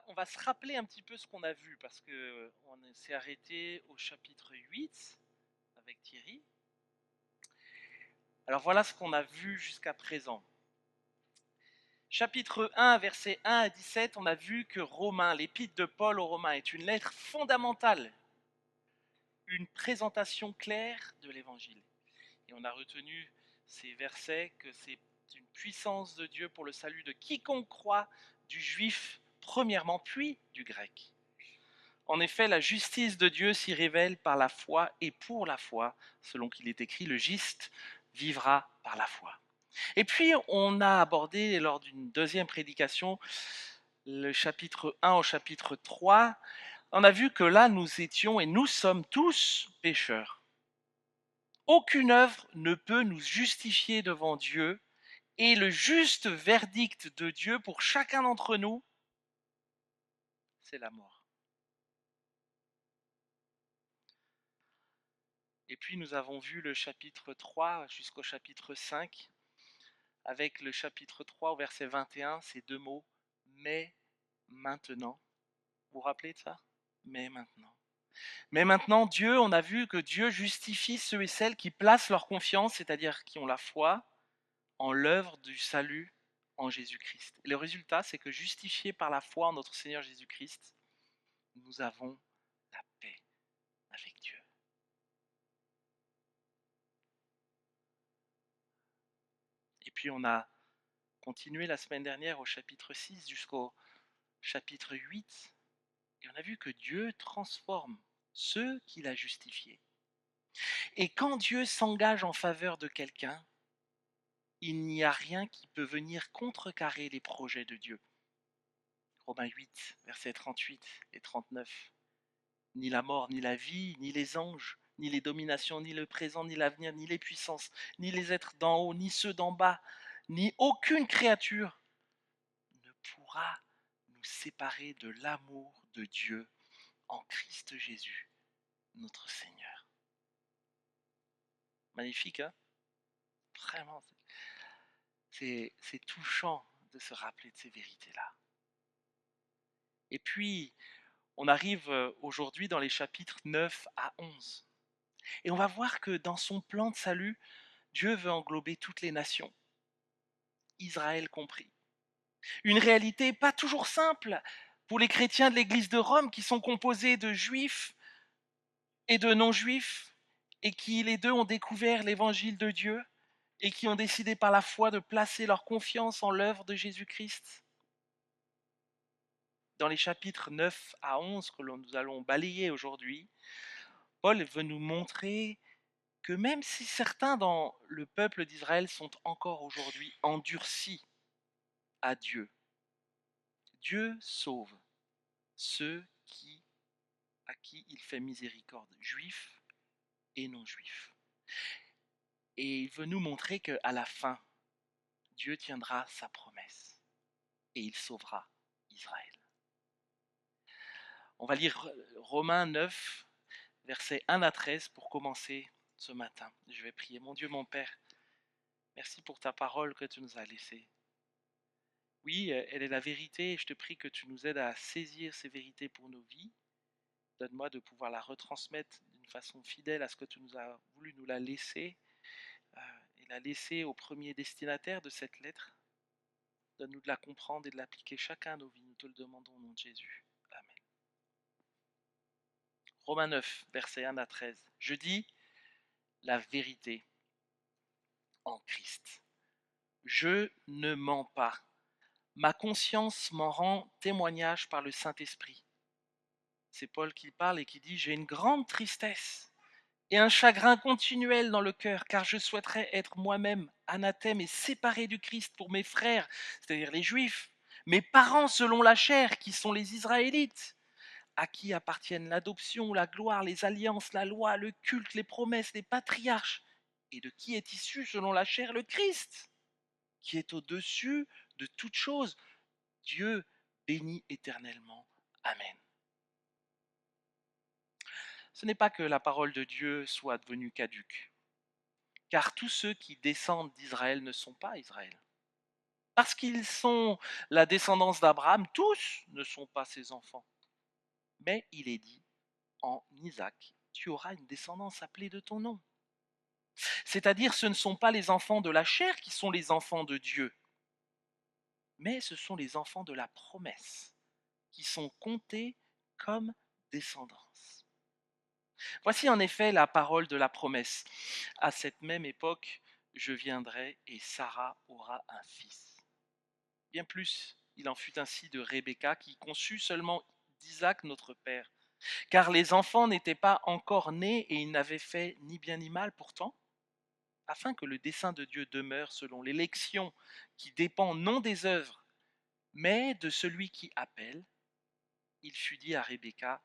on va se rappeler un petit peu ce qu'on a vu, parce qu'on s'est arrêté au chapitre 8 avec Thierry. Alors voilà ce qu'on a vu jusqu'à présent. Chapitre 1, versets 1 à 17, on a vu que Romains, l'épître de Paul aux Romains, est une lettre fondamentale, une présentation claire de l'Évangile. Et on a retenu ces versets que c'est une puissance de Dieu pour le salut de quiconque croit, du juif premièrement, puis du grec. En effet, la justice de Dieu s'y révèle par la foi et pour la foi, selon qu'il est écrit, le juste vivra par la foi. Et puis, on a abordé lors d'une deuxième prédication, le chapitre 1 au chapitre 3, on a vu que là, nous étions et nous sommes tous pécheurs. Aucune œuvre ne peut nous justifier devant Dieu, et le juste verdict de Dieu pour chacun d'entre nous, c'est la mort. Et puis nous avons vu le chapitre 3 jusqu'au chapitre 5, avec le chapitre 3 au verset 21, ces deux mots, mais maintenant. Vous vous rappelez de ça? Mais maintenant. Mais maintenant, Dieu, on a vu que Dieu justifie ceux et celles qui placent leur confiance, c'est-à-dire qui ont la foi, en l'œuvre du salut en Jésus-Christ. Et le résultat, c'est que justifiés par la foi en notre Seigneur Jésus-Christ, nous avons la paix avec Dieu. Et puis on a continué la semaine dernière au chapitre 6 jusqu'au chapitre 8, et on a vu que Dieu transforme ceux qu'il a justifiés. Et quand Dieu s'engage en faveur de quelqu'un, il n'y a rien qui peut venir contrecarrer les projets de Dieu. Romains 8, versets 38 et 39. Ni la mort, ni la vie, ni les anges, ni les dominations, ni le présent, ni l'avenir, ni les puissances, ni les êtres d'en haut, ni ceux d'en bas, ni aucune créature ne pourra nous séparer de l'amour de Dieu en Christ Jésus, notre Seigneur. Magnifique, hein? Vraiment, c'est touchant de se rappeler de ces vérités-là. Et puis, on arrive aujourd'hui dans les chapitres 9 à 11. Et on va voir que dans son plan de salut, Dieu veut englober toutes les nations, Israël compris. Une réalité pas toujours simple pour les chrétiens de l'Église de Rome qui sont composés de juifs et de non-juifs et qui les deux ont découvert l'évangile de Dieu et qui ont décidé par la foi de placer leur confiance en l'œuvre de Jésus-Christ. Dans les chapitres 9 à 11 que nous allons balayer aujourd'hui, Paul veut nous montrer que même si certains dans le peuple d'Israël sont encore aujourd'hui endurcis à Dieu, Dieu sauve ceux à qui il fait miséricorde, juifs et non-juifs. Et il veut nous montrer qu'à la fin, Dieu tiendra sa promesse et il sauvera Israël. On va lire Romains 9, versets 1 à 13 pour commencer ce matin. Je vais prier. Mon Dieu, mon Père, merci pour ta parole que tu nous as laissée. Oui, elle est la vérité et je te prie que tu nous aides à saisir ces vérités pour nos vies. Donne-moi de pouvoir la retransmettre d'une façon fidèle à ce que tu nous as voulu nous la laisser et la laisser au premier destinataire de cette lettre. Donne-nous de la comprendre et de l'appliquer chacun à nos vies. Nous te le demandons au nom de Jésus. Amen. Romains 9, versets 1 à 13. Je dis la vérité en Christ. Je ne mens pas. Ma conscience m'en rend témoignage par le Saint-Esprit. C'est Paul qui parle et qui dit « J'ai une grande tristesse et un chagrin continuel dans le cœur, car je souhaiterais être moi-même anathème et séparé du Christ pour mes frères, c'est-à-dire les Juifs, mes parents selon la chair, qui sont les Israélites, à qui appartiennent l'adoption, la gloire, les alliances, la loi, le culte, les promesses, les patriarches, et de qui est issu selon la chair le Christ, qui est au-dessus de toute chose, Dieu béni éternellement. Amen. » Ce n'est pas que la parole de Dieu soit devenue caduque, car tous ceux qui descendent d'Israël ne sont pas Israël. Parce qu'ils sont la descendance d'Abraham, tous ne sont pas ses enfants. Mais il est dit en Isaac, tu auras une descendance appelée de ton nom. C'est-à-dire, ce ne sont pas les enfants de la chair qui sont les enfants de Dieu, mais ce sont les enfants de la promesse qui sont comptés comme descendance. Voici en effet la parole de la promesse. À cette même époque, je viendrai et Sarah aura un fils. Bien plus, il en fut ainsi de Rebecca qui conçut seulement d'Isaac notre père, car les enfants n'étaient pas encore nés et ils n'avaient fait ni bien ni mal pourtant, afin que le dessein de Dieu demeure selon l'élection qui dépend non des œuvres, mais de celui qui appelle. Il fut dit à Rebecca,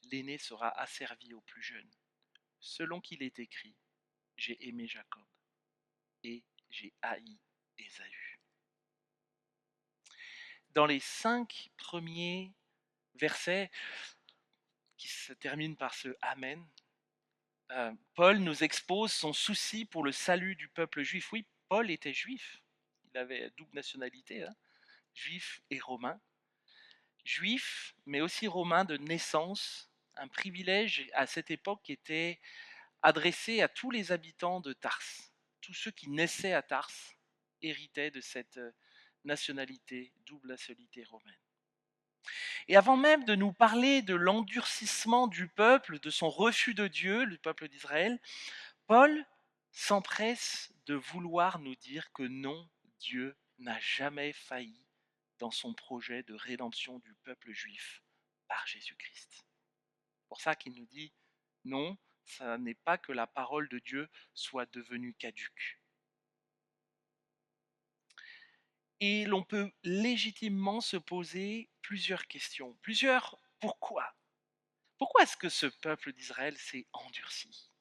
l'aîné sera asservi au plus jeune, selon qu'il est écrit, j'ai aimé Jacob et j'ai haï Ésaü. Dans les 5 premiers versets qui se terminent par ce Amen, Paul nous expose son souci pour le salut du peuple juif. Oui, Paul était juif, il avait double nationalité, hein, juif et romain. Juif, mais aussi romain de naissance, un privilège à cette époque qui était adressé à tous les habitants de Tarse. Tous ceux qui naissaient à Tarse héritaient de cette nationalité, double nationalité romaine. Et avant même de nous parler de l'endurcissement du peuple, de son refus de Dieu, le peuple d'Israël, Paul s'empresse de vouloir nous dire que non, Dieu n'a jamais failli dans son projet de rédemption du peuple juif par Jésus-Christ. C'est pour ça qu'il nous dit non, ça n'est pas que la parole de Dieu soit devenue caduque. Et l'on peut légitimement se poser plusieurs questions, plusieurs pourquoi. Pourquoi est-ce que ce peuple d'Israël s'est endurci?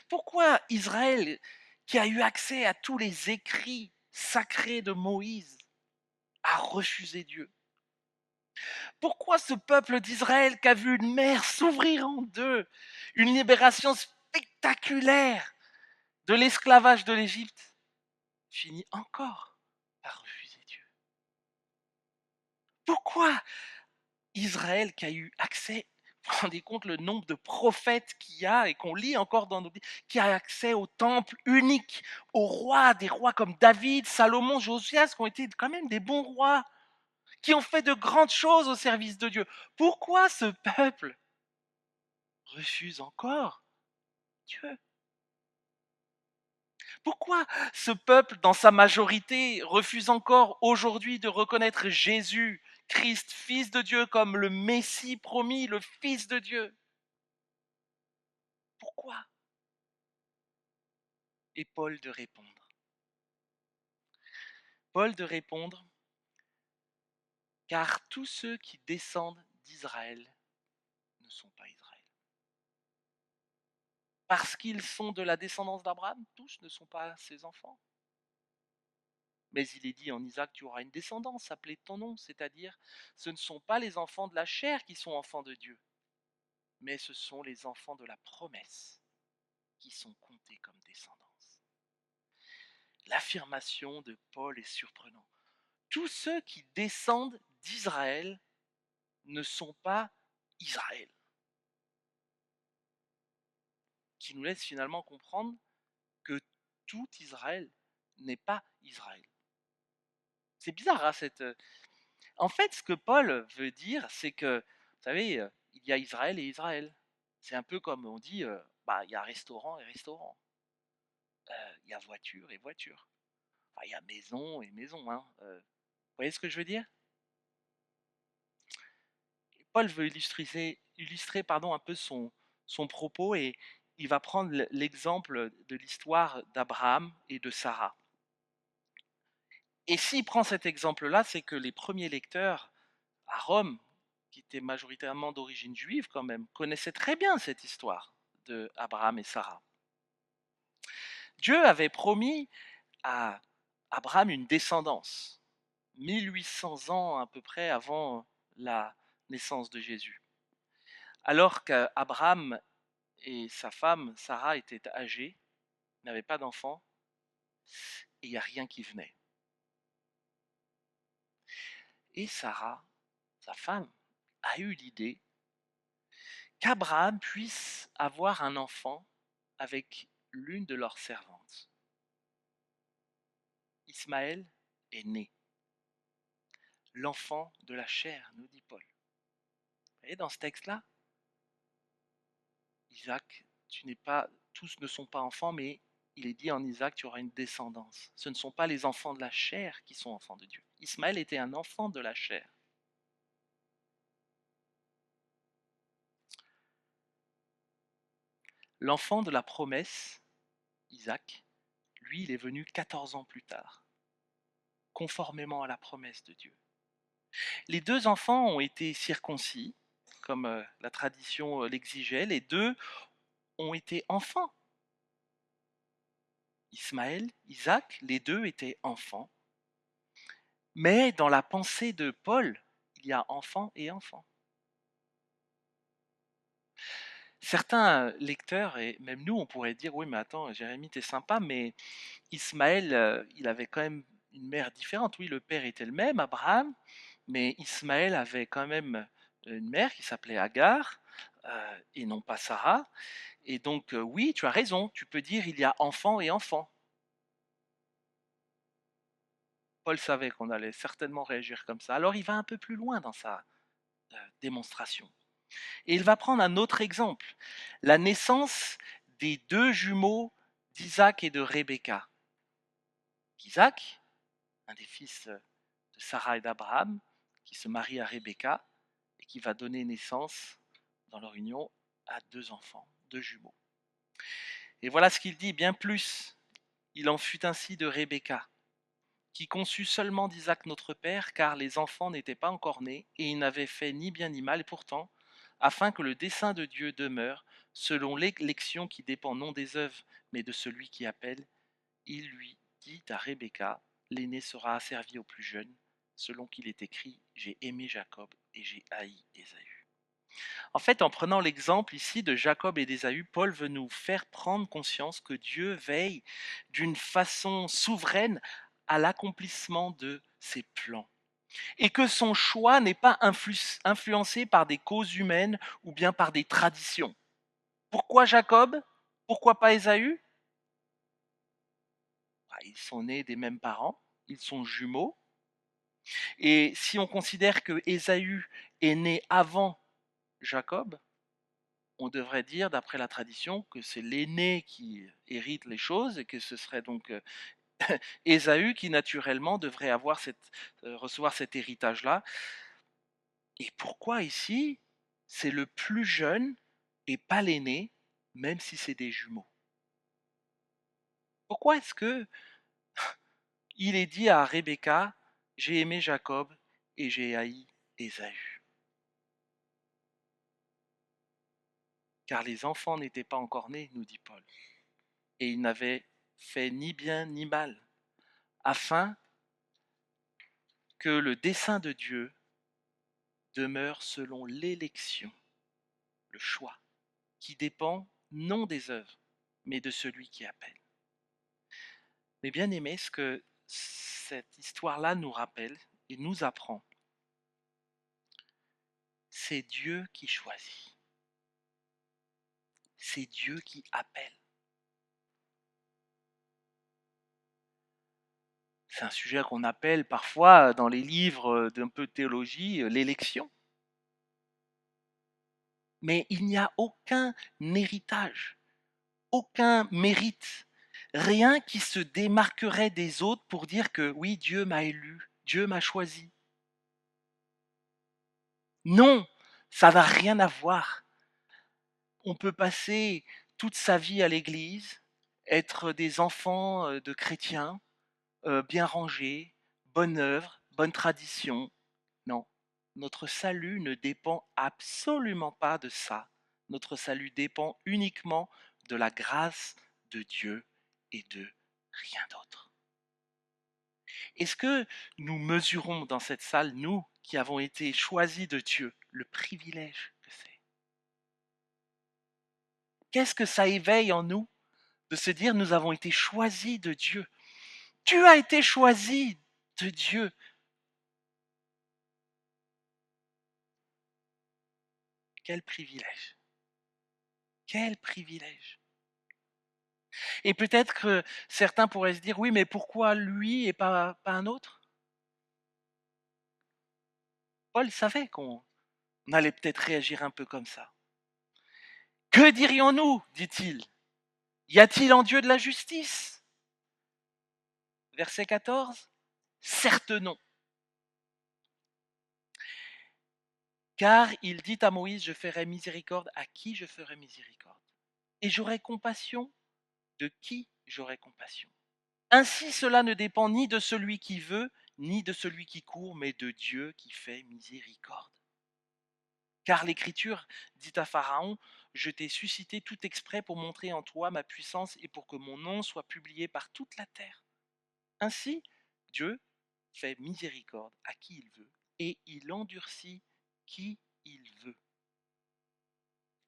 Pourquoi Israël, qui a eu accès à tous les écrits sacrés de Moïse, a refusé Dieu? Pourquoi ce peuple d'Israël qui a vu une mer s'ouvrir en deux, une libération spectaculaire de l'esclavage de l'Égypte, finit encore par refuser Dieu? Pourquoi Israël qui a eu accès, vous vous rendez compte le nombre de prophètes qu'il y a et qu'on lit encore dans nos Bibles, qui a accès au temple unique, aux rois, des rois comme David, Salomon, Josias, qui ont été quand même des bons rois, qui ont fait de grandes choses au service de Dieu. Pourquoi ce peuple refuse encore Dieu? Pourquoi ce peuple, dans sa majorité, refuse encore aujourd'hui de reconnaître Jésus, Christ, Fils de Dieu, comme le Messie promis, le Fils de Dieu? Pourquoi? Et Paul de répondre. Paul de répondre, car tous ceux qui descendent d'Israël ne sont pas Israël. Parce qu'ils sont de la descendance d'Abraham, tous ne sont pas ses enfants. Mais il est dit en Isaac, tu auras une descendance appelée de ton nom, c'est-à-dire ce ne sont pas les enfants de la chair qui sont enfants de Dieu, mais ce sont les enfants de la promesse qui sont comptés comme descendance. L'affirmation de Paul est surprenante. Tous ceux qui descendent d'Israël ne sont pas Israël. Qui nous laisse finalement comprendre que tout Israël n'est pas Israël. C'est bizarre, hein, En fait, ce que Paul veut dire, c'est que, vous savez, il y a Israël et Israël. C'est un peu comme on dit, il y a restaurant et restaurant. Il y a voiture et voiture. Enfin, il y a maison et maison. Hein. Vous voyez ce que je veux dire? Paul veut illustrer un peu son propos et il va prendre l'exemple de l'histoire d'Abraham et de Sarah. Et s'il prend cet exemple-là, c'est que les premiers lecteurs à Rome, qui étaient majoritairement d'origine juive quand même, connaissaient très bien cette histoire de Abraham et Sarah. Dieu avait promis à Abraham une descendance, 1800 ans à peu près avant la naissance de Jésus. Alors qu'Abraham et sa femme Sarah étaient âgés, n'avaient pas d'enfants, et il n'y a rien qui venait. Et Sarah, sa femme, a eu l'idée qu'Abraham puisse avoir un enfant avec l'une de leurs servantes. Ismaël est né, l'enfant de la chair, nous dit Paul. Et dans ce texte-là, Isaac, tous ne sont pas enfants, mais il est dit en Isaac, tu auras une descendance. Ce ne sont pas les enfants de la chair qui sont enfants de Dieu. Ismaël était un enfant de la chair. L'enfant de la promesse, Isaac, lui, il est venu 14 ans plus tard, conformément à la promesse de Dieu. Les deux enfants ont été circoncis, comme la tradition l'exigeait. Les deux ont été enfants. Ismaël, Isaac, les deux étaient enfants. Mais dans la pensée de Paul, il y a enfant et enfant. Certains lecteurs, et même nous, on pourrait dire, oui, mais attends, Jérémie, t'es sympa, mais Ismaël, il avait quand même une mère différente. Oui, le père était le même, Abraham, mais Ismaël avait quand même une mère qui s'appelait Agar, et non pas Sarah. Et donc, oui, tu as raison, tu peux dire il y a enfant et enfant. Paul savait qu'on allait certainement réagir comme ça. Alors, il va un peu plus loin dans sa démonstration. Et il va prendre un autre exemple, la naissance des deux jumeaux d'Isaac et de Rebecca. Isaac, un des fils de Sarah et d'Abraham, qui se marie à Rebecca et qui va donner naissance dans leur union à deux enfants, deux jumeaux. Et voilà ce qu'il dit, bien plus. Il en fut ainsi de Rebecca, qui conçut seulement d'Isaac notre père, car les enfants n'étaient pas encore nés, et il n'avait fait ni bien ni mal, et pourtant, afin que le dessein de Dieu demeure, selon l'élection qui dépend non des œuvres, mais de celui qui appelle, il lui dit à Rebecca, l'aîné sera asservi au plus jeune, selon qu'il est écrit, j'ai aimé Jacob et j'ai haï Ésaü. En fait, en prenant l'exemple ici de Jacob et d'Ésaü, Paul veut nous faire prendre conscience que Dieu veille d'une façon souveraine à l'accomplissement de ses plans. Et que son choix n'est pas influencé par des causes humaines ou bien par des traditions. Pourquoi Jacob? Pourquoi pas Ésaü? Ils sont nés des mêmes parents, ils sont jumeaux. Et si on considère que Ésaü est né avant Jacob, on devrait dire, d'après la tradition, que c'est l'aîné qui hérite les choses et que ce serait donc Ésaü qui naturellement devrait recevoir cet héritage-là. Et pourquoi ici, c'est le plus jeune et pas l'aîné, même si c'est des jumeaux? Pourquoi est-ce que il est dit à Rebecca, j'ai aimé Jacob et j'ai haï Ésaü? Car les enfants n'étaient pas encore nés, nous dit Paul, et ils n'avaient fait ni bien ni mal, afin que le dessein de Dieu demeure selon l'élection, le choix, qui dépend non des œuvres, mais de celui qui appelle. Mais bien aimé, ce que cette histoire-là nous rappelle et nous apprend, c'est Dieu qui choisit. C'est Dieu qui appelle. C'est un sujet qu'on appelle parfois dans les livres d'un peu de théologie l'élection. Mais il n'y a aucun héritage, aucun mérite, rien qui se démarquerait des autres pour dire que oui, Dieu m'a élu, Dieu m'a choisi. Non, ça n'a rien à voir. On peut passer toute sa vie à l'église, être des enfants de chrétiens, bien rangés, bonne œuvre, bonne tradition. Non, notre salut ne dépend absolument pas de ça. Notre salut dépend uniquement de la grâce de Dieu et de rien d'autre. Est-ce que nous mesurons dans cette salle, nous qui avons été choisis de Dieu, le privilège que c'est? Qu'est-ce que ça éveille en nous de se dire nous avons été choisis de Dieu? Tu as été choisi de Dieu. Quel privilège! Quel privilège! Et peut-être que certains pourraient se dire, oui, mais pourquoi lui et pas un autre? Paul savait qu'on allait peut-être réagir un peu comme ça. Que dirions-nous, dit-il? Y a-t-il en Dieu de la justice? Verset 14. Certes non. Car il dit à Moïse, je ferai miséricorde à qui je ferai miséricorde. Et j'aurai compassion de qui j'aurai compassion. Ainsi cela ne dépend ni de celui qui veut, ni de celui qui court, mais de Dieu qui fait miséricorde. Car l'Écriture dit à Pharaon, je t'ai suscité tout exprès pour montrer en toi ma puissance et pour que mon nom soit publié par toute la terre. Ainsi, Dieu fait miséricorde à qui il veut et il endurcit qui il veut.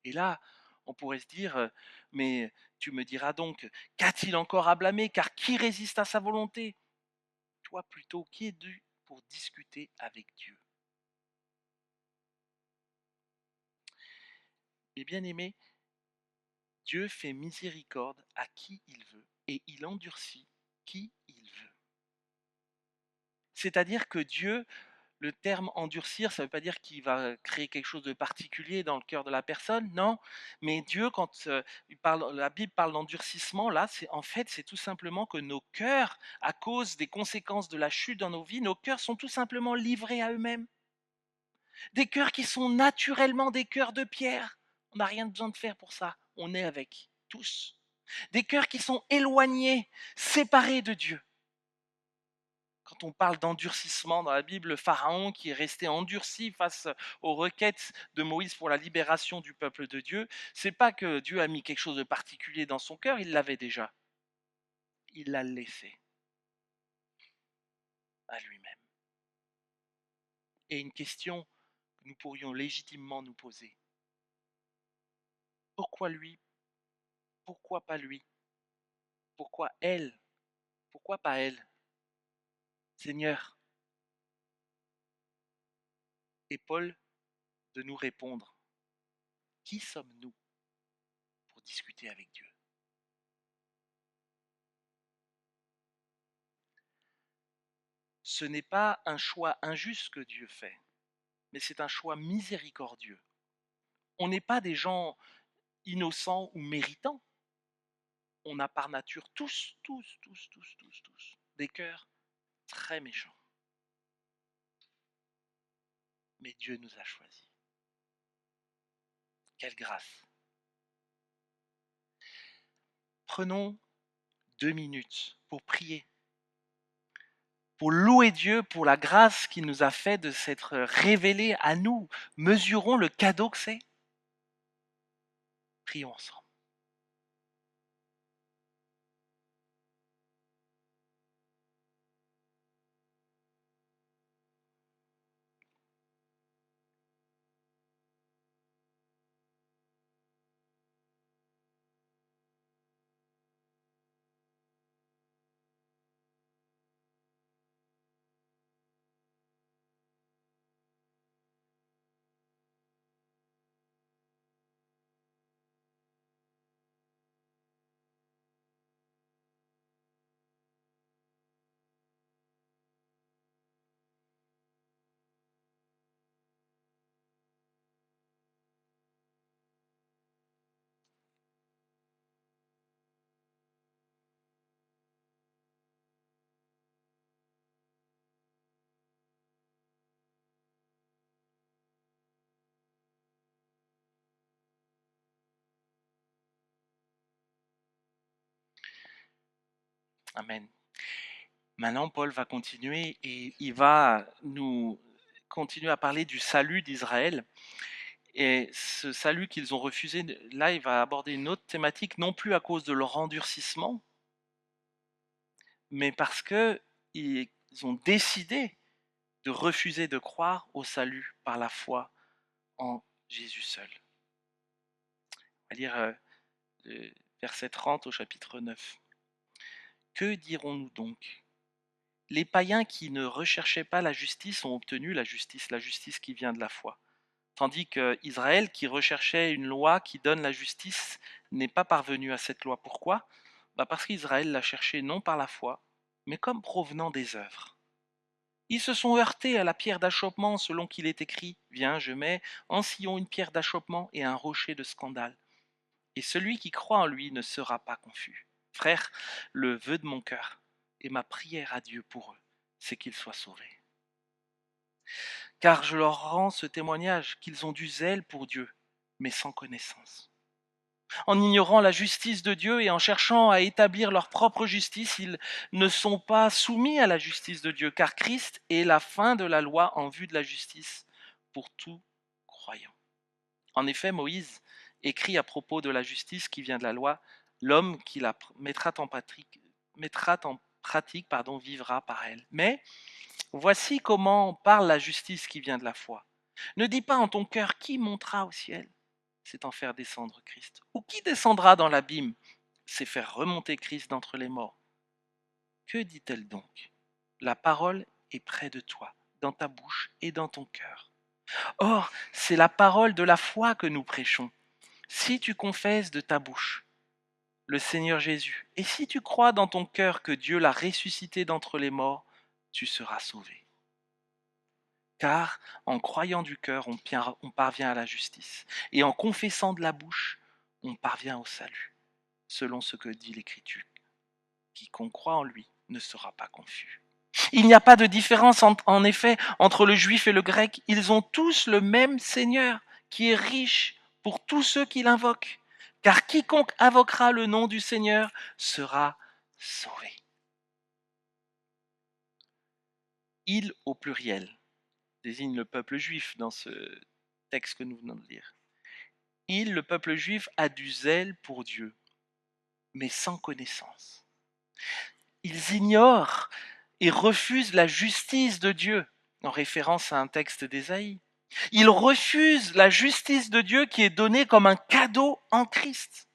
Et là, on pourrait se dire, mais tu me diras donc, qu'a-t-il encore à blâmer, car qui résiste à sa volonté? Toi plutôt, qui es-tu pour discuter avec Dieu? Mes bien-aimés, Dieu fait miséricorde à qui il veut et il endurcit qui il veut. C'est-à-dire que Dieu, le terme endurcir, ça ne veut pas dire qu'il va créer quelque chose de particulier dans le cœur de la personne, non. Mais Dieu, quand la Bible parle d'endurcissement, là, c'est tout simplement que nos cœurs, à cause des conséquences de la chute dans nos vies, nos cœurs sont tout simplement livrés à eux-mêmes. Des cœurs qui sont naturellement des cœurs de pierre. On n'a rien besoin de faire pour ça. On est avec, tous. Des cœurs qui sont éloignés, séparés de Dieu. Quand on parle d'endurcissement dans la Bible, le Pharaon qui est resté endurci face aux requêtes de Moïse pour la libération du peuple de Dieu, c'est pas que Dieu a mis quelque chose de particulier dans son cœur, il l'avait déjà. Il l'a laissé à lui-même. Et une question que nous pourrions légitimement nous poser. Pourquoi lui? Pourquoi pas lui? Pourquoi elle? Pourquoi pas elle? Seigneur, et Paul de nous répondre, qui sommes-nous pour discuter avec Dieu? Ce n'est pas un choix injuste que Dieu fait, mais c'est un choix miséricordieux. On n'est pas des gens innocents ou méritants. On a par nature tous, des cœurs très méchants. Mais Dieu nous a choisis. Quelle grâce! Prenons 2 minutes pour prier, pour louer Dieu pour la grâce qu'il nous a fait de s'être révélé à nous. Mesurons le cadeau que c'est. Prions ensemble. Amen. Maintenant, Paul va continuer et il va nous continuer à parler du salut d'Israël. Et ce salut qu'ils ont refusé, là, il va aborder une autre thématique, non plus à cause de leur endurcissement, mais parce qu'ils ont décidé de refuser de croire au salut par la foi en Jésus seul. On va lire le verset 30 au chapitre 9. Que dirons-nous donc? Les païens qui ne recherchaient pas la justice ont obtenu la justice qui vient de la foi. Tandis que Israël, qui recherchait une loi qui donne la justice, n'est pas parvenu à cette loi. Pourquoi? Parce qu'Israël l'a cherchée non par la foi, mais comme provenant des œuvres. Ils se sont heurtés à la pierre d'achoppement selon qu'il est écrit: Viens, je mets en Sion une pierre d'achoppement et un rocher de scandale. Et celui qui croit en lui ne sera pas confus. Frère, le vœu de mon cœur et ma prière à Dieu pour eux, c'est qu'ils soient sauvés. Car je leur rends ce témoignage qu'ils ont du zèle pour Dieu, mais sans connaissance. En ignorant la justice de Dieu et en cherchant à établir leur propre justice, ils ne sont pas soumis à la justice de Dieu, car Christ est la fin de la loi en vue de la justice pour tout croyant. En effet, Moïse écrit à propos de la justice qui vient de la loi: l'homme qui la mettra en pratique, vivra par elle. Mais voici comment parle la justice qui vient de la foi. Ne dis pas en ton cœur: qui montera au ciel? C'est en faire descendre Christ. Ou qui descendra dans l'abîme? C'est faire remonter Christ d'entre les morts. Que dit-elle donc? La parole est près de toi, dans ta bouche et dans ton cœur. Or, c'est la parole de la foi que nous prêchons. Si tu confesses de ta bouche le Seigneur Jésus, et si tu crois dans ton cœur que Dieu l'a ressuscité d'entre les morts, tu seras sauvé. Car en croyant du cœur, on parvient à la justice, et en confessant de la bouche, on parvient au salut, selon ce que dit l'Écriture. Quiconque croit en lui ne sera pas confus. Il n'y a pas de différence en effet entre le juif et le grec. Ils ont tous le même Seigneur qui est riche pour tous ceux qui l'invoquent. Car quiconque invoquera le nom du Seigneur sera sauvé. Il au pluriel désigne le peuple juif dans ce texte que nous venons de lire. Il, le peuple juif, a du zèle pour Dieu, mais sans connaissance. Ils ignorent et refusent la justice de Dieu, en référence à un texte d'Ésaïe. Ils refusent la justice de Dieu qui est donnée comme un cadeau en Christ.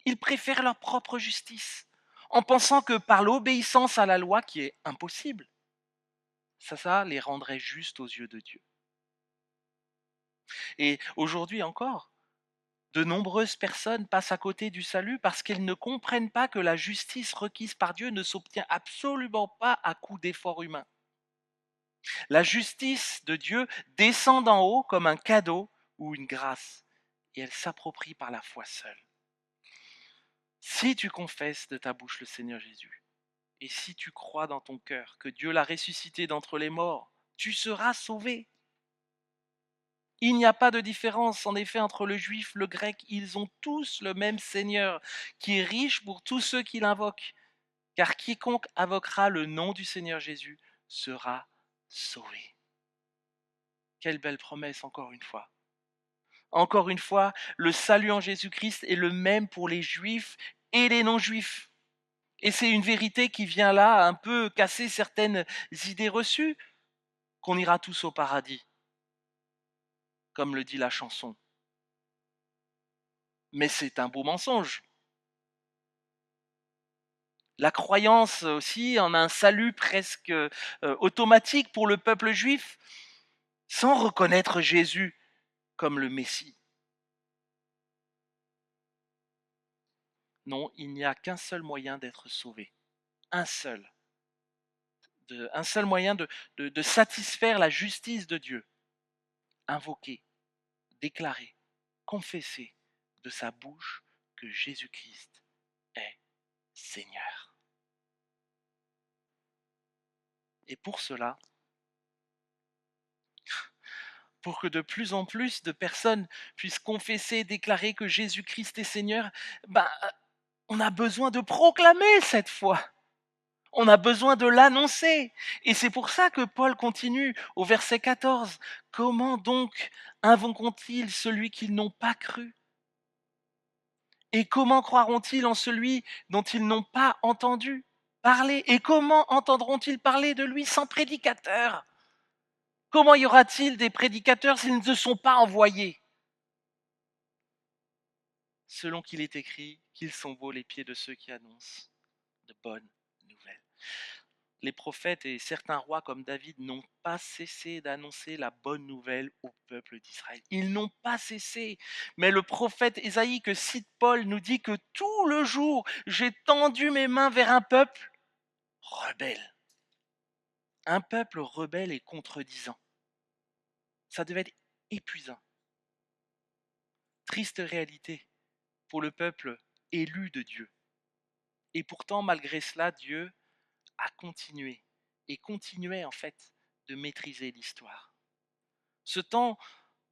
Ils préfèrent leur propre justice, en pensant que par l'obéissance à la loi qui est impossible, ça les rendrait justes aux yeux de Dieu. Et aujourd'hui encore, de nombreuses personnes passent à côté du salut parce qu'elles ne comprennent pas que la justice requise par Dieu ne s'obtient absolument pas à coup d'efforts humains. La justice de Dieu descend d'en haut comme un cadeau ou une grâce, et elle s'approprie par la foi seule. Si tu confesses de ta bouche le Seigneur Jésus, et si tu crois dans ton cœur que Dieu l'a ressuscité d'entre les morts, tu seras sauvé. Il n'y a pas de différence en effet entre le juif et le grec, ils ont tous le même Seigneur, qui est riche pour tous ceux qui l'invoquent, car quiconque invoquera le nom du Seigneur Jésus sera sauvé. Quelle belle promesse encore une fois. Encore une fois, le salut en Jésus-Christ est le même pour les juifs et les non-juifs. Et c'est une vérité qui vient là un peu casser certaines idées reçues, qu'on ira tous au paradis, comme le dit la chanson. Mais c'est un beau mensonge. La croyance aussi en un salut presque automatique pour le peuple juif, sans reconnaître Jésus comme le Messie. Non, il n'y a qu'un seul moyen d'être sauvé. Un seul. Un seul moyen de satisfaire la justice de Dieu. Invoquer, déclarer, confesser de sa bouche que Jésus-Christ est Seigneur. Et pour cela, pour que de plus en plus de personnes puissent confesser et déclarer que Jésus-Christ est Seigneur, on a besoin de proclamer cette foi. On a besoin de l'annoncer. Et c'est pour ça que Paul continue au verset 14. Comment donc invoqueront-ils celui qu'ils n'ont pas cru? Et comment croiront-ils en celui dont ils n'ont pas entendu parler? Et comment entendront-ils parler de lui sans prédicateur? Comment y aura-t-il des prédicateurs s'ils ne sont pas envoyés? Selon qu'il est écrit qu'ils sont beaux les pieds de ceux qui annoncent de bonnes nouvelles. les prophètes et certains rois comme David n'ont pas cessé d'annoncer la bonne nouvelle au peuple d'Israël. Ils n'ont pas cessé. Mais le prophète Ésaïe que cite Paul nous dit que tout le jour, j'ai tendu mes mains vers un peuple rebelle. Un peuple rebelle et contredisant. Ça devait être épuisant. Triste réalité pour le peuple élu de Dieu. Et pourtant, malgré cela, Dieu a continué et continuait en fait de maîtriser l'histoire. Ce temps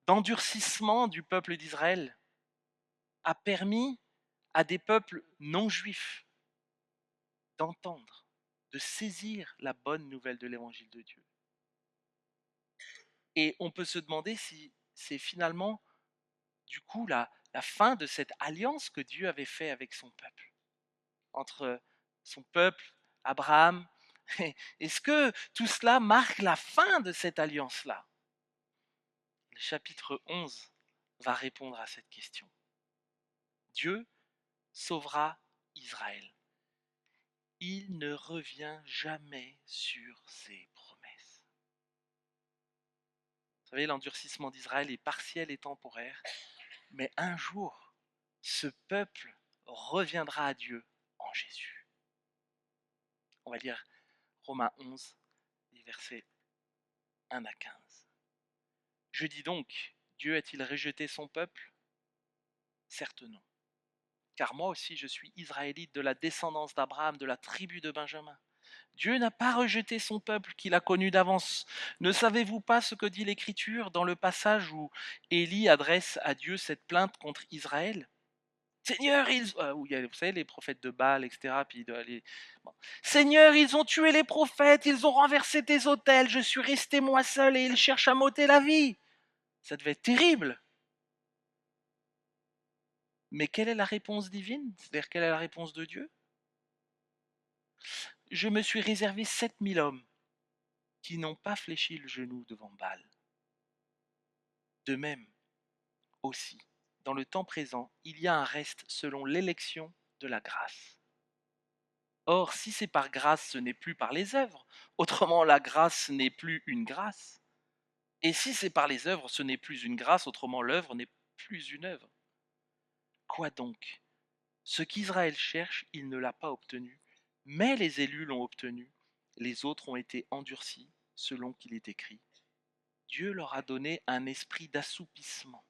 d'endurcissement du peuple d'Israël a permis à des peuples non juifs d'entendre, de saisir la bonne nouvelle de l'évangile de Dieu. Et on peut se demander si c'est finalement du coup la fin de cette alliance que Dieu avait faite avec son peuple. Entre son peuple, Abraham. Est-ce que tout cela marque la fin de cette alliance-là? Le chapitre 11 va répondre à cette question. Dieu sauvera Israël. Il ne revient jamais sur ses promesses. Vous savez, l'endurcissement d'Israël est partiel et temporaire, mais un jour, ce peuple reviendra à Dieu en Jésus. On va lire Romains 11, les versets 1 à 15. Je dis donc, Dieu a-t-il rejeté son peuple? Certes non. Car moi aussi je suis israélite de la descendance d'Abraham, de la tribu de Benjamin. Dieu n'a pas rejeté son peuple qu'il a connu d'avance. Ne savez-vous pas ce que dit l'Écriture dans le passage où Élie adresse à Dieu cette plainte contre Israël? Seigneur, où il y a, vous savez, les prophètes de Baal, etc. Puis bon. Seigneur, ils ont tué les prophètes, ils ont renversé tes autels, je suis resté moi seul et ils cherchent à m'ôter la vie. Ça devait être terrible. Mais quelle est la réponse divine? C'est-à-dire, quelle est la réponse de Dieu? Je me suis réservé 7000 hommes qui n'ont pas fléchi le genou devant Baal. De même, aussi, dans le temps présent, il y a un reste selon l'élection de la grâce. Or, si c'est par grâce, ce n'est plus par les œuvres. Autrement, la grâce n'est plus une grâce. Et si c'est par les œuvres, ce n'est plus une grâce. Autrement, l'œuvre n'est plus une œuvre. Quoi donc? Ce qu'Israël cherche, il ne l'a pas obtenu. Mais les élus l'ont obtenu. Les autres ont été endurcis, selon qu'il est écrit. Dieu leur a donné un esprit d'assoupissement,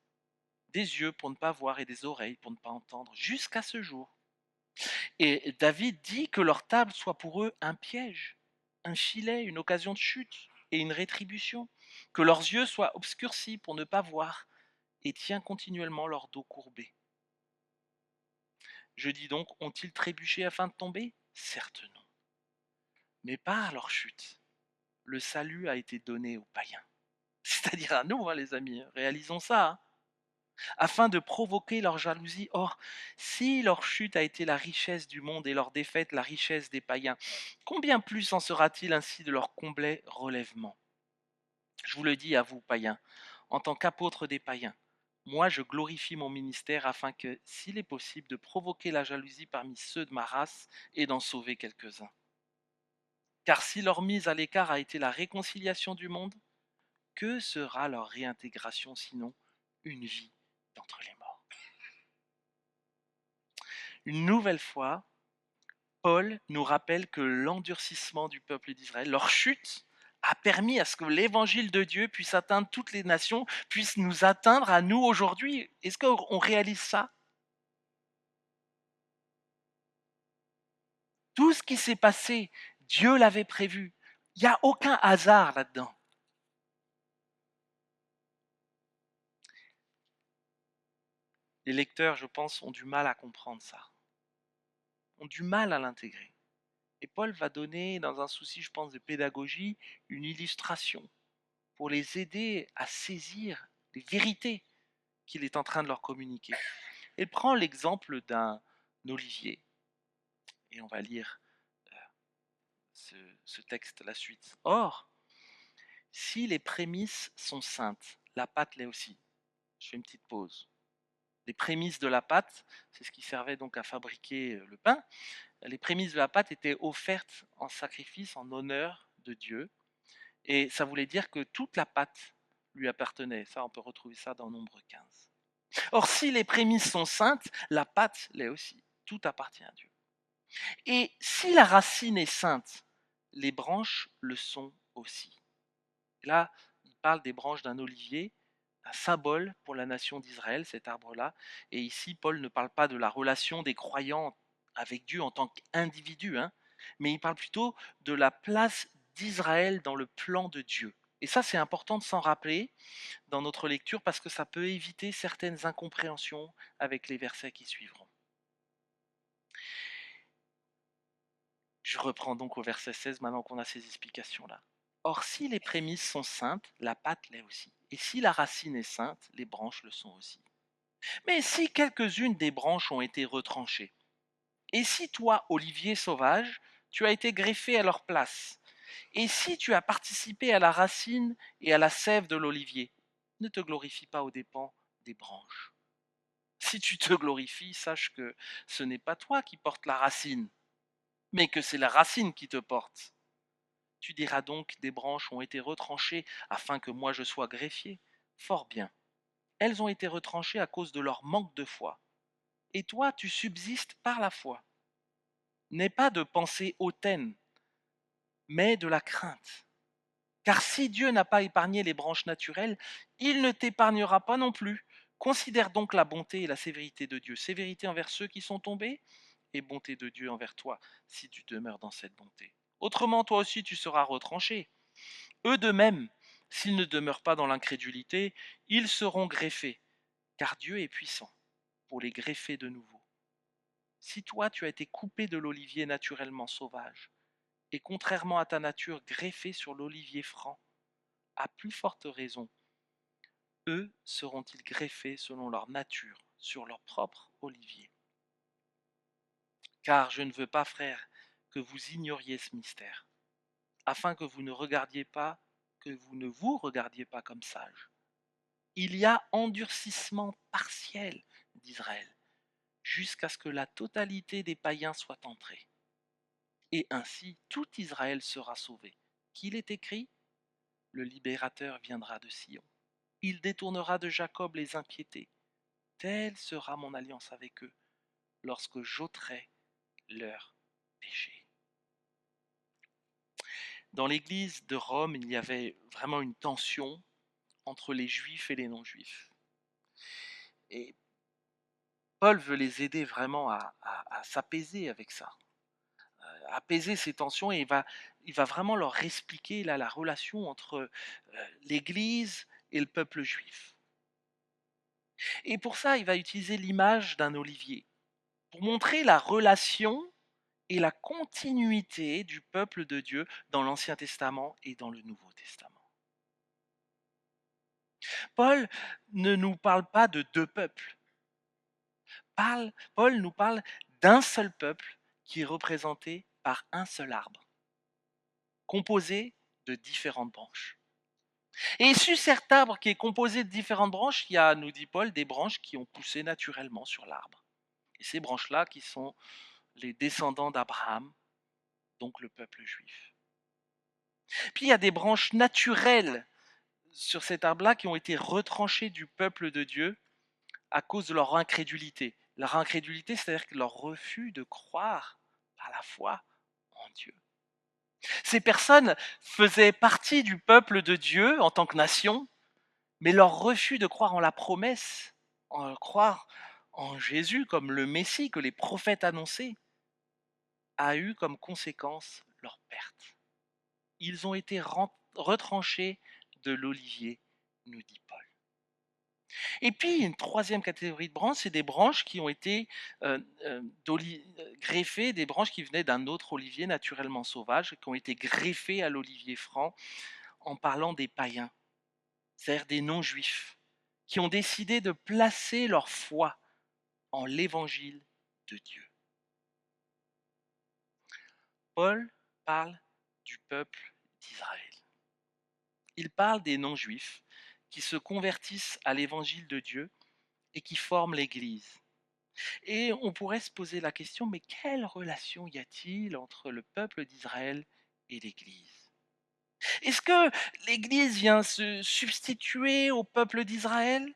des yeux pour ne pas voir et des oreilles pour ne pas entendre, jusqu'à ce jour. Et David dit que leur table soit pour eux un piège, un filet, une occasion de chute et une rétribution, que leurs yeux soient obscurcis pour ne pas voir, et tient continuellement leur dos courbé. Je dis donc, ont-ils trébuché afin de tomber? Certes non. Mais par leur chute, le salut a été donné aux païens. C'est-à-dire à nous, les amis, réalisons ça. Afin de provoquer leur jalousie. Or, si leur chute a été la richesse du monde et leur défaite la richesse des païens, combien plus en sera-t-il ainsi de leur complet relèvement? Je vous le dis à vous, païens, en tant qu'apôtre des païens, moi je glorifie mon ministère afin que, s'il est possible, de provoquer la jalousie parmi ceux de ma race et d'en sauver quelques-uns. Car si leur mise à l'écart a été la réconciliation du monde, que sera leur réintégration sinon une vie d'entre les morts? Une nouvelle fois, Paul nous rappelle que l'endurcissement du peuple d'Israël, leur chute, a permis à ce que l'évangile de Dieu puisse atteindre toutes les nations, puisse nous atteindre à nous aujourd'hui. Est-ce qu'on réalise ça? Tout ce qui s'est passé, Dieu l'avait prévu. Il n'y a aucun hasard là-dedans. Les lecteurs, je pense, ont du mal à comprendre ça, ont du mal à l'intégrer. Et Paul va donner, dans un souci, je pense, de pédagogie, une illustration pour les aider à saisir les vérités qu'il est en train de leur communiquer. Il prend l'exemple d'un olivier, et on va lire ce texte, la suite. Or, si les prémices sont saintes, la pâte l'est aussi. Je fais une petite pause. les prémices de la pâte, c'est ce qui servait donc à fabriquer le pain. Les prémices de la pâte étaient offertes en sacrifice en honneur de Dieu. Et ça voulait dire que toute la pâte lui appartenait. Ça, on peut retrouver ça dans Nombre 15. Or, si les prémices sont saintes, la pâte l'est aussi. Tout appartient à Dieu. Et si la racine est sainte, les branches le sont aussi. Là, il parle des branches d'un olivier, un symbole pour la nation d'Israël, cet arbre-là. Et ici, Paul ne parle pas de la relation des croyants avec Dieu en tant qu'individu, hein, mais il parle plutôt de la place d'Israël dans le plan de Dieu. Et ça, c'est important de s'en rappeler dans notre lecture parce que ça peut éviter certaines incompréhensions avec les versets qui suivront. Je reprends donc au verset 16 maintenant qu'on a ces explications-là. Or, si les prémices sont saintes, la pâte l'est aussi. Et si la racine est sainte, les branches le sont aussi. Mais si quelques-unes des branches ont été retranchées, et si toi, olivier sauvage, tu as été greffé à leur place, et si tu as participé à la racine et à la sève de l'olivier, ne te glorifie pas aux dépens des branches. Si tu te glorifies, sache que ce n'est pas toi qui portes la racine, mais que c'est la racine qui te porte. Tu diras donc, des branches ont été retranchées afin que moi je sois greffier. Fort bien. Elles ont été retranchées à cause de leur manque de foi. Et toi, tu subsistes par la foi. N'aie pas de pensée hautaine, mais de la crainte. Car si Dieu n'a pas épargné les branches naturelles, il ne t'épargnera pas non plus. Considère donc la bonté et la sévérité de Dieu. Sévérité envers ceux qui sont tombés, et bonté de Dieu envers toi, si tu demeures dans cette bonté. Autrement, toi aussi, tu seras retranché. Eux de même, s'ils ne demeurent pas dans l'incrédulité, ils seront greffés, car Dieu est puissant pour les greffer de nouveau. Si toi tu as été coupé de l'olivier naturellement sauvage, et contrairement à ta nature greffé sur l'olivier franc, à plus forte raison, eux seront-ils greffés selon leur nature sur leur propre olivier. Car je ne veux pas, frères, que vous ignoriez ce mystère, afin que vous ne vous regardiez pas comme sages. Il y a endurcissement partiel d'Israël, jusqu'à ce que la totalité des païens soit entrée. Et ainsi tout Israël sera sauvé. Qu'il est écrit, le libérateur viendra de Sion. Il détournera de Jacob les impiétés. Telle sera mon alliance avec eux, lorsque j'ôterai leurs péchés. Dans l'église de Rome, il y avait vraiment une tension entre les juifs et les non-juifs. Et Paul veut les aider vraiment à s'apaiser avec ça, apaiser ces tensions, et il va vraiment leur expliquer là, la relation entre l'Église et le peuple juif. Et pour ça, il va utiliser l'image d'un olivier, pour montrer la relation et la continuité du peuple de Dieu dans l'Ancien Testament et dans le Nouveau Testament. Paul ne nous parle pas de deux peuples. Paul nous parle d'un seul peuple qui est représenté par un seul arbre, composé de différentes branches. Et sur cet arbre qui est composé de différentes branches, il y a, nous dit Paul, des branches qui ont poussé naturellement sur l'arbre. Et ces branches-là qui sont les descendants d'Abraham, donc le peuple juif. Puis il y a des branches naturelles sur cet arbre-là qui ont été retranchées du peuple de Dieu à cause de leur incrédulité. Leur incrédulité, c'est-à-dire leur refus de croire par la foi en Dieu. Ces personnes faisaient partie du peuple de Dieu en tant que nation, mais leur refus de croire en la promesse, croire en Jésus comme le Messie que les prophètes annonçaient, a eu comme conséquence leur perte. Ils ont été retranchés de l'olivier, nous dit Paul. Et puis, une troisième catégorie de branches, c'est des branches qui ont été greffées, des branches qui venaient d'un autre olivier naturellement sauvage, qui ont été greffées à l'olivier franc en parlant des païens, c'est-à-dire des non-juifs, qui ont décidé de placer leur foi en l'évangile de Dieu. Paul parle du peuple d'Israël. Il parle des non-juifs qui se convertissent à l'évangile de Dieu et qui forment l'Église. Et on pourrait se poser la question, mais quelle relation y a-t-il entre le peuple d'Israël et l'Église? Est-ce que l'Église vient se substituer au peuple d'Israël?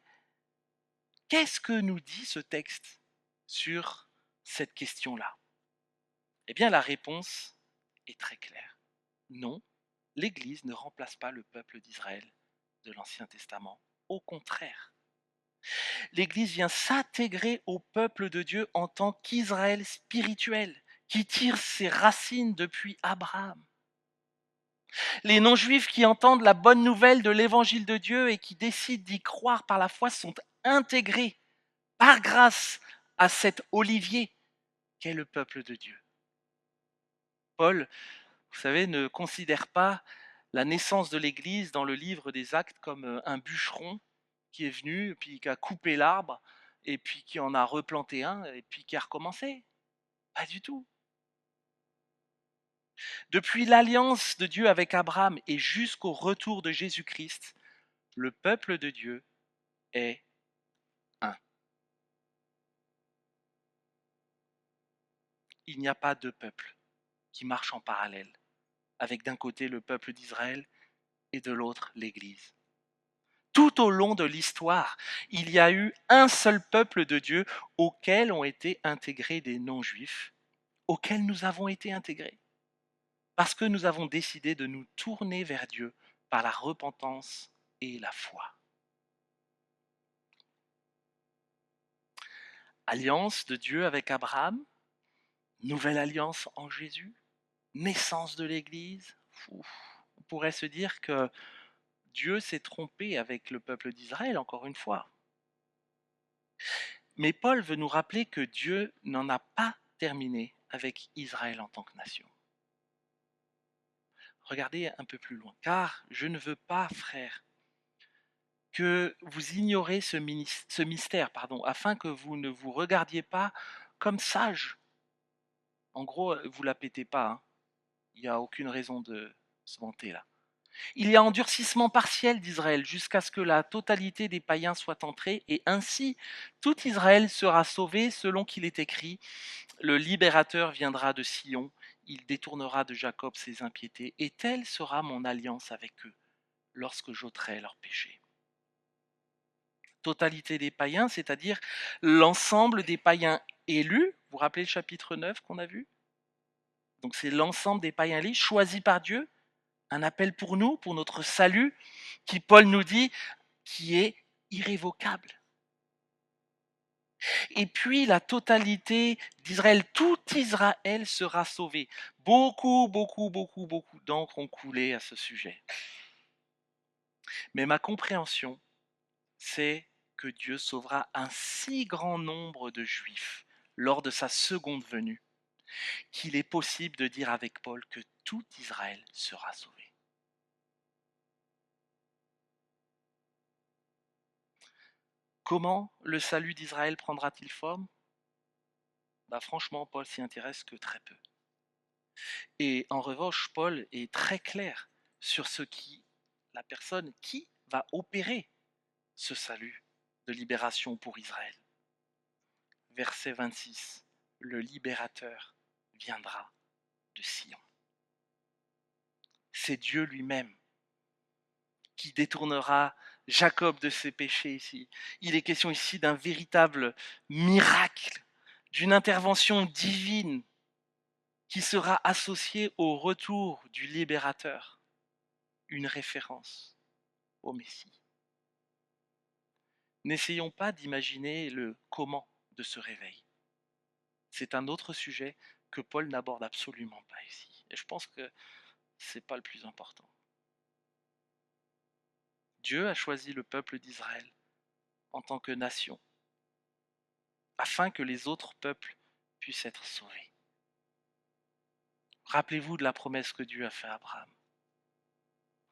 Qu'est-ce que nous dit ce texte sur cette question-là? Eh bien, la réponse est très claire. Non, l'Église ne remplace pas le peuple d'Israël de l'Ancien Testament. Au contraire, l'Église vient s'intégrer au peuple de Dieu en tant qu'Israël spirituel, qui tire ses racines depuis Abraham. Les non-juifs qui entendent la bonne nouvelle de l'évangile de Dieu et qui décident d'y croire par la foi sont intégrés par grâce à cet olivier qu'est le peuple de Dieu. Paul, vous savez, ne considère pas la naissance de l'Église dans le livre des Actes comme un bûcheron qui est venu, puis qui a coupé l'arbre, et puis qui en a replanté un, et puis qui a recommencé. Pas du tout. Depuis l'alliance de Dieu avec Abraham et jusqu'au retour de Jésus-Christ, le peuple de Dieu est un. Il n'y a pas deux peuples qui marchent en parallèle, avec d'un côté le peuple d'Israël et de l'autre l'Église. Tout au long de l'histoire, il y a eu un seul peuple de Dieu auquel ont été intégrés des non-juifs, auquel nous avons été intégrés, parce que nous avons décidé de nous tourner vers Dieu par la repentance et la foi. Alliance de Dieu avec Abraham, nouvelle alliance en Jésus, naissance de l'Église. On pourrait se dire que Dieu s'est trompé avec le peuple d'Israël, encore une fois. Mais Paul veut nous rappeler que Dieu n'en a pas terminé avec Israël en tant que nation. Regardez un peu plus loin. Car je ne veux pas, frères, que vous ignorez ce mystère, afin que vous ne vous regardiez pas comme sages. En gros, vous la pétez pas. Hein. Il n'y a aucune raison de se vanter là. Il y a endurcissement partiel d'Israël jusqu'à ce que la totalité des païens soit entrée, et ainsi tout Israël sera sauvé selon qu'il est écrit. Le libérateur viendra de Sion, il détournera de Jacob ses impiétés, et telle sera mon alliance avec eux, lorsque j'ôterai leurs péchés. Totalité des païens, c'est-à-dire l'ensemble des païens élus, vous vous rappelez le chapitre 9 qu'on a vu? Donc c'est l'ensemble des païens élus, choisis par Dieu, un appel pour nous, pour notre salut, qui, Paul nous dit, qui est irrévocable. Et puis la totalité d'Israël, tout Israël sera sauvé. Beaucoup d'encre ont coulé à ce sujet. Mais ma compréhension, c'est que Dieu sauvera un si grand nombre de Juifs lors de sa seconde venue, qu'il est possible de dire avec Paul que tout Israël sera sauvé. Comment le salut d'Israël prendra-t-il forme? Franchement, Paul s'y intéresse que très peu. Et en revanche, Paul est très clair sur la personne qui va opérer ce salut de libération pour Israël. Verset 26, le libérateur viendra de Sion. C'est Dieu lui-même qui détournera Jacob de ses péchés ici. Il est question ici d'un véritable miracle, d'une intervention divine qui sera associée au retour du libérateur, une référence au Messie. N'essayons pas d'imaginer le comment de ce réveil. C'est un autre sujet que Paul n'aborde absolument pas ici. Et je pense que ce n'est pas le plus important. Dieu a choisi le peuple d'Israël en tant que nation, afin que les autres peuples puissent être sauvés. Rappelez-vous de la promesse que Dieu a faite à Abraham.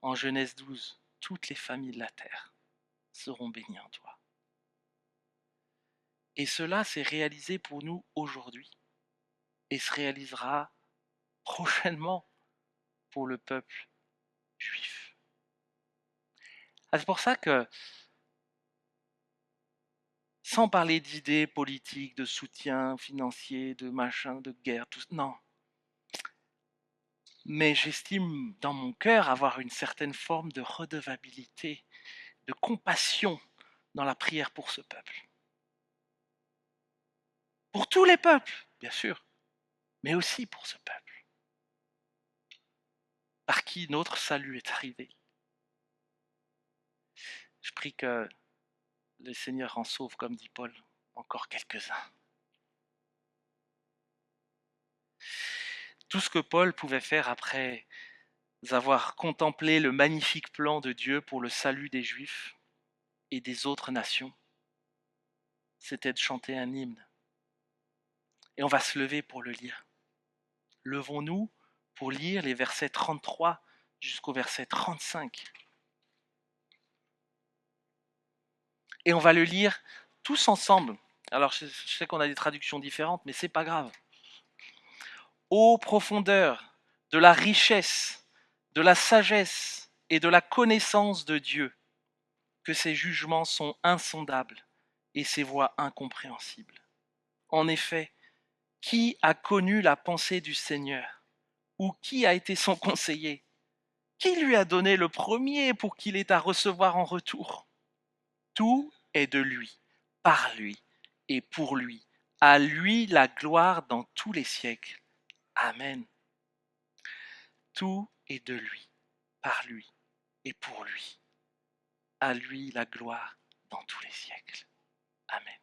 En Genèse 12, toutes les familles de la terre seront bénies en toi. Et cela s'est réalisé pour nous aujourd'hui et se réalisera prochainement pour le peuple juif. C'est pour ça que sans parler d'idées politiques, de soutien financier, de machin, de guerre, tout non. Mais j'estime dans mon cœur avoir une certaine forme de redevabilité, de compassion dans la prière pour ce peuple. Pour tous les peuples, bien sûr, mais aussi pour ce peuple, par qui notre salut est arrivé. Je prie que le Seigneur en sauve, comme dit Paul, encore quelques-uns. Tout ce que Paul pouvait faire après avoir contemplé le magnifique plan de Dieu pour le salut des Juifs et des autres nations, c'était de chanter un hymne. Et on va se lever pour le lire. Levons-nous pour lire les versets 33 jusqu'au verset 35. Et on va le lire tous ensemble. Alors je sais qu'on a des traductions différentes, mais c'est pas grave. Ô profondeur de la richesse, de la sagesse et de la connaissance de Dieu, que ses jugements sont insondables et ses voies incompréhensibles. En effet, qui a connu la pensée du Seigneur? Ou qui a été son conseiller? Qui lui a donné le premier pour qu'il ait à recevoir en retour? Tout est de lui, par lui et pour lui. À lui la gloire dans tous les siècles. Amen. Tout est de lui, par lui et pour lui. À lui la gloire dans tous les siècles. Amen.